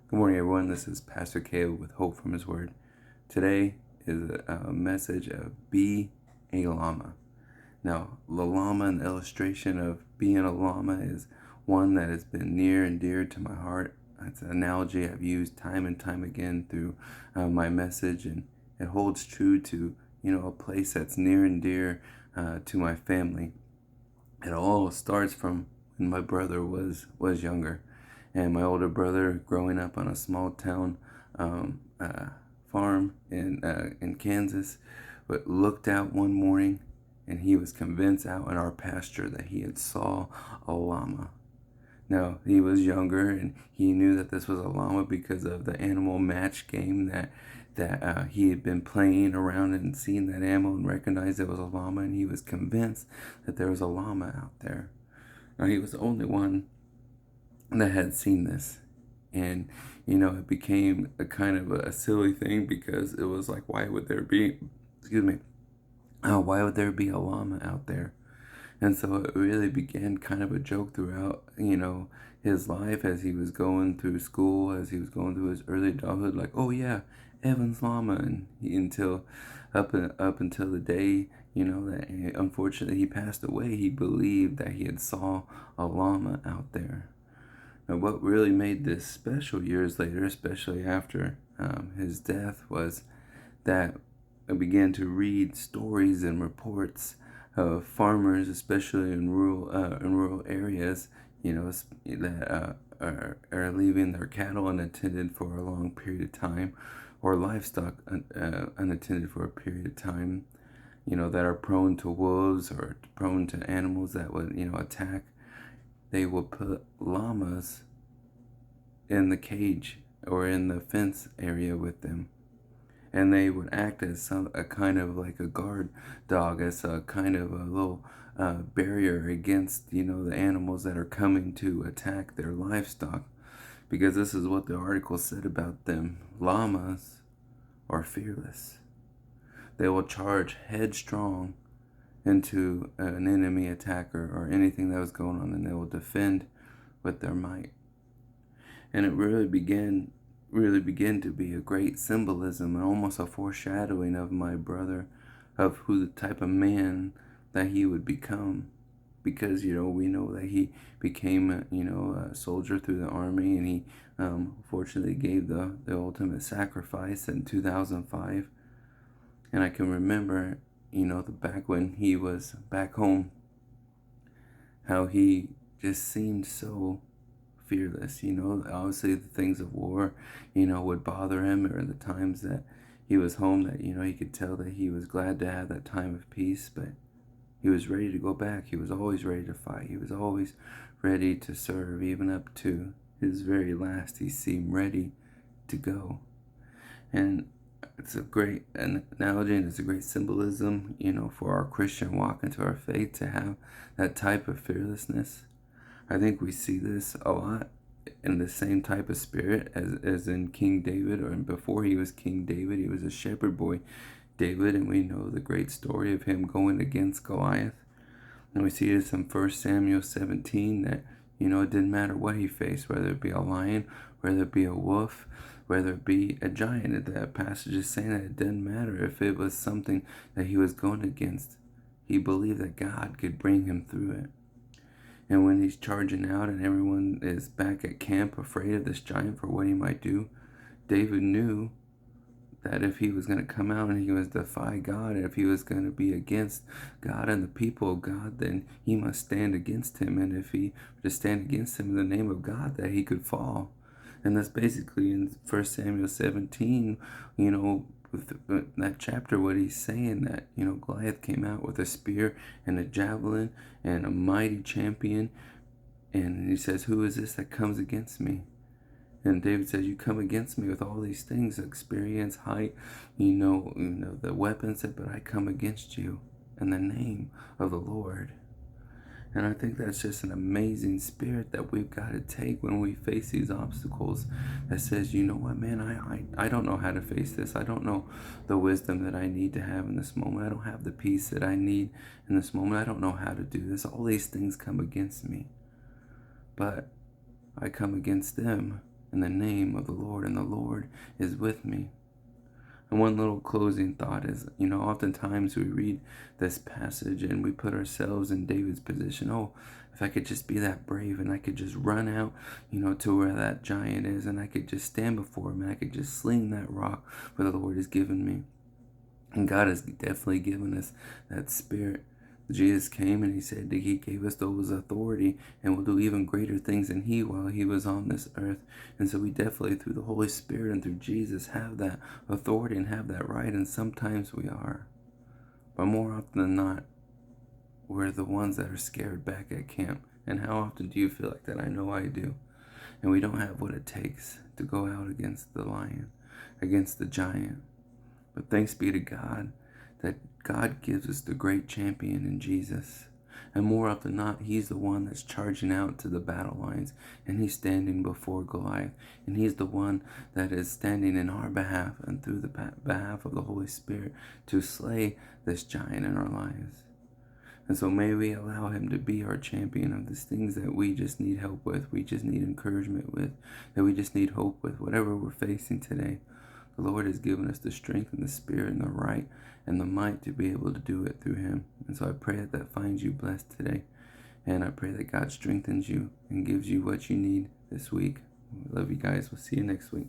Good morning, everyone. This is Pastor Caleb with Hope from His Word. Today is a message of Be a Llama. Now, the llama, an illustration of being a llama, is one that has been near and dear to my heart. It's an analogy I've used time and time again through my message, and it holds true to a place that's near and dear to my family. It all starts from when my brother was younger, and my older brother growing up on a small town farm in Kansas, but looked out one morning, and he was convinced out in our pasture that he had saw a llama. Now, he was younger, and he knew that this was a llama because of the animal match game that he had been playing around and seen that animal and recognized it was a llama, and he was convinced that there was a llama out there. Now, he was the only one that had seen this. And, it became a kind of a silly thing because it was like, why would there be a llama out there? And so it really began kind of a joke throughout, his life as he was going through school, as he was going through his early adulthood, like, oh yeah, Evan's llama, and until up until the day, that unfortunately he passed away, he believed that he had saw a llama out there. Now, what really made this special years later, especially after his death, was that I began to read stories and reports of farmers, especially in rural areas, that are leaving their cattle unattended for a long period of time, or livestock unattended for a period of time, that are prone to wolves or prone to animals that would, attack. They will put llamas in the cage or in the fence area with them, and they would act as a kind of like a guard dog, as a kind of a little barrier against the animals that are coming to attack their livestock, because this is what the article said about them. Llamas are fearless. They will charge headstrong into an enemy attacker or anything that was going on, and they will defend with their might. And it really began to be a great symbolism and almost a foreshadowing of my brother, of who the type of man that he would become, because we know that he became a soldier through the army, and he fortunately gave the ultimate sacrifice in 2005. And I can remember back when he was back home, how he just seemed so fearless. Obviously the things of war would bother him, or the times that he was home that he could tell that he was glad to have that time of peace, but he was ready to go back. He was always ready to fight. He was always ready to serve. Even up to his very last, he seemed ready to go. And it's a great analogy, and it's a great symbolism, for our Christian walk into our faith, to have that type of fearlessness. I think we see this a lot in the same type of spirit as in King David, or before he was King David, he was a shepherd boy, David, and we know the great story of him going against Goliath. And we see this in 1 Samuel 17, that, it didn't matter what he faced, whether it be a lion, whether it be a wolf, whether it be a giant. That passage is saying that it didn't matter if it was something that he was going against. He believed that God could bring him through it. And when he's charging out and everyone is back at camp afraid of this giant for what he might do, David knew that if he was going to come out and he was defy God, if he was going to be against God and the people of God, then he must stand against him. And if he were to stand against him in the name of God, that he could fall. And that's basically in 1 Samuel 17, with that chapter, what he's saying, that Goliath came out with a spear and a javelin and a mighty champion, and he says, who is this that comes against me? And David says, you come against me with all these things, experience, height, the weapons, but I come against you in the name of the Lord. And I think that's just an amazing spirit that we've got to take when we face these obstacles, that says, you know what, man, I don't know how to face this. I don't know the wisdom that I need to have in this moment. I don't have the peace that I need in this moment. I don't know how to do this. All these things come against me. But I come against them in the name of the Lord, and the Lord is with me. And one little closing thought is, oftentimes we read this passage and we put ourselves in David's position. Oh, if I could just be that brave and I could just run out, to where that giant is, and I could just stand before him and I could just sling that rock where the Lord has given me. And God has definitely given us that spirit. Jesus came and he said that he gave us those authority and will do even greater things than he while he was on this earth. And so we definitely, through the Holy Spirit and through Jesus, have that authority and have that right. And sometimes we are. But more often than not, we're the ones that are scared back at camp. And how often do you feel like that? I know I do. And we don't have what it takes to go out against the lion, against the giant. But thanks be to God that God gives us the great champion in Jesus. And more often than not, he's the one that's charging out to the battle lines, and he's standing before Goliath. And he's the one that is standing in our behalf and through the behalf of the Holy Spirit to slay this giant in our lives. And so may we allow him to be our champion of these things that we just need help with, we just need encouragement with, that we just need hope with, whatever we're facing today. The Lord has given us the strength and the spirit and the right and the might to be able to do it through him. And so I pray that that finds you blessed today. And I pray that God strengthens you and gives you what you need this week. I love you guys. We'll see you next week.